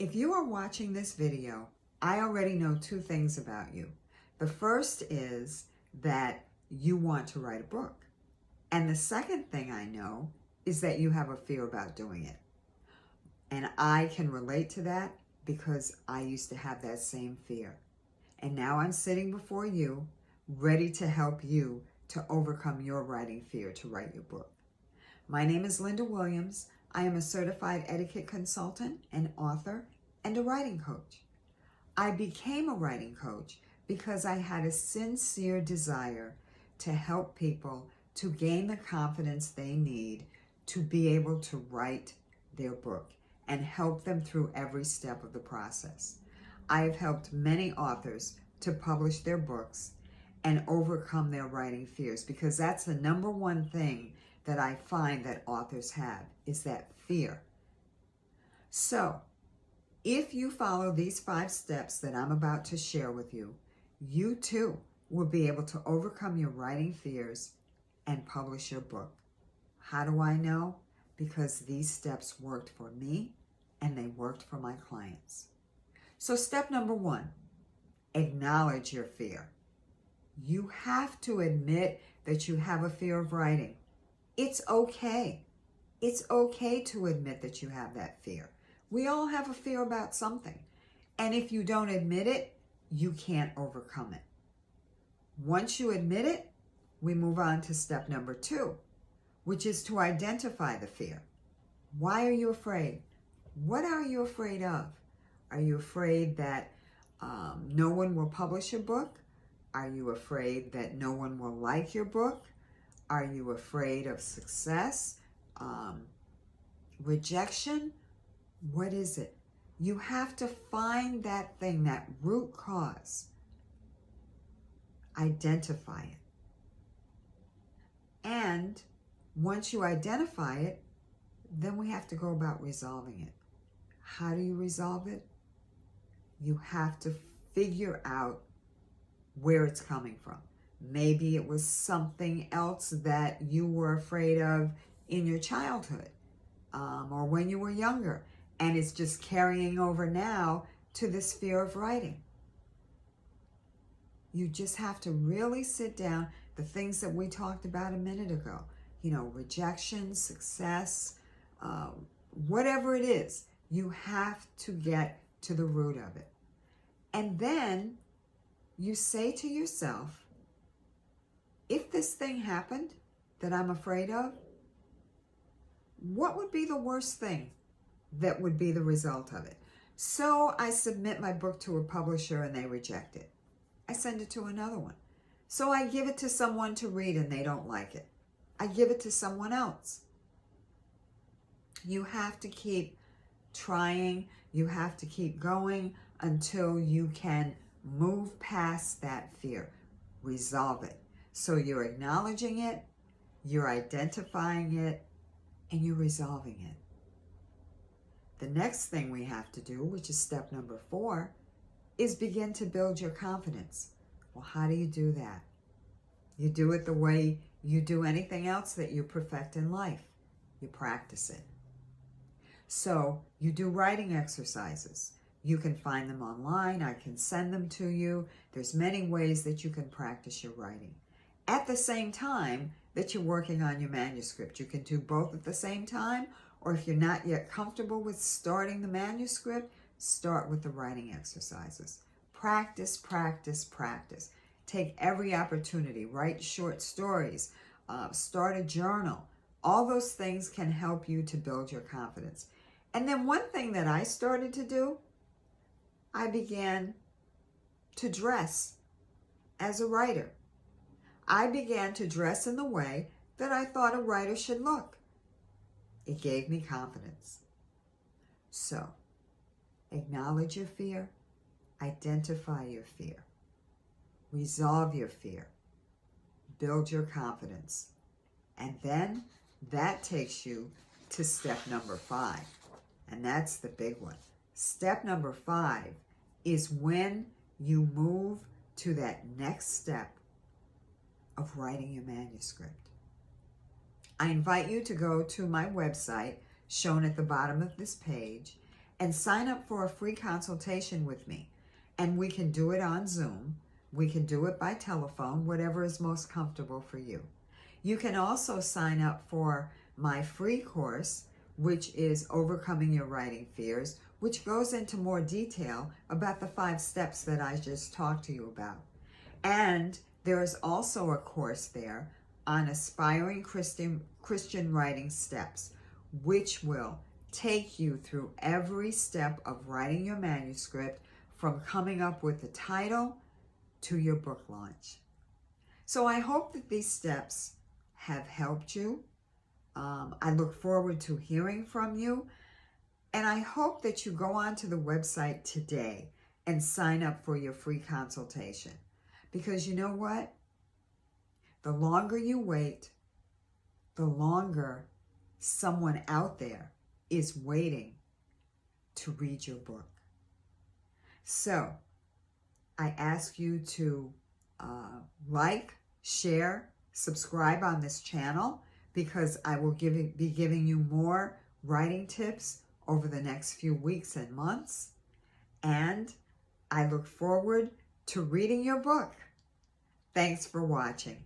If you are watching this video, I already know two things about you. The first is that you want to write a book. And the second thing I know is that you have a fear about doing it. And I can relate to that because I used to have that same fear. And now I'm sitting before you, ready to help you to overcome your writing fear to write your book. My name is Linda Williams. I am a certified etiquette consultant, an author, and a writing coach. I became a writing coach because I had a sincere desire to help people to gain the confidence they need to be able to write their book and help them through every step of the process. I have helped many authors to publish their books and overcome their writing fears, because that's the number one thing that I find that authors have, is that fear. So, if you follow these 5 steps that I'm about to share with you, you too will be able to overcome your writing fears and publish your book. How do I know? Because these steps worked for me and they worked for my clients. So step number 1, acknowledge your fear. You have to admit that you have a fear of writing. It's okay. It's okay to admit that you have that fear. We all have a fear about something. And if you don't admit it, you can't overcome it. Once you admit it, we move on to step number 2, which is to identify the fear. Why are you afraid? What are you afraid of? Are you afraid that no one will publish your book? Are you afraid that no one will like your book? Are you afraid of success? Rejection? What is it? You have to find that thing, that root cause. Identify it. And once you identify it, then we have to go about resolving it. How do you resolve it? You have to figure out where it's coming from. Maybe it was something else that you were afraid of in your childhood or when you were younger, and it's just carrying over now to this fear of writing. You just have to really sit down, the things that we talked about a minute ago, rejection, success, whatever it is, you have to get to the root of it. And then you say to yourself, if this thing happened that I'm afraid of, what would be the worst thing that would be the result of it? So I submit my book to a publisher and they reject it. I send it to another one. So I give it to someone to read and they don't like it. I give it to someone else. You have to keep trying. You have to keep going until you can move past that fear. Resolve it. So you're acknowledging it, you're identifying it, and you're resolving it. The next thing we have to do, which is step number 4, is begin to build your confidence. Well, how do you do that? You do it the way you do anything else that you perfect in life. You practice it. So you do writing exercises. You can find them online. I can send them to you. There's many ways that you can practice your writing. At the same time that you're working on your manuscript, you can do both at the same time, or if you're not yet comfortable with starting the manuscript, start with the writing exercises. Practice, practice, practice. Take every opportunity. Write short stories. Start a journal. All those things can help you to build your confidence. And then one thing that I started to do, I began to dress as a writer. I began to dress in the way that I thought a writer should look. It gave me confidence. So, acknowledge your fear, identify your fear, resolve your fear, build your confidence, and then that takes you to step number 5, and that's the big one. Step number 5 is when you move to that next step of writing your manuscript. I invite you to go to my website, shown at the bottom of this page, and sign up for a free consultation with me. And we can do it on Zoom. We can do it by telephone, whatever is most comfortable for you. You can also sign up for my free course, which is Overcoming Your Writing Fears, which goes into more detail about the 5 steps that I just talked to you about. And there is also a course there on aspiring Christian writing steps, which will take you through every step of writing your manuscript, from coming up with the title to your book launch. So I hope that these steps have helped you. I look forward to hearing from you. And I hope that you go onto the website today and sign up for your free consultation. Because you know what? The longer you wait, the longer someone out there is waiting to read your book. So I ask you to like, share, subscribe on this channel, because I will be giving you more writing tips over the next few weeks and months. And I look forward to reading your book. Thanks for watching.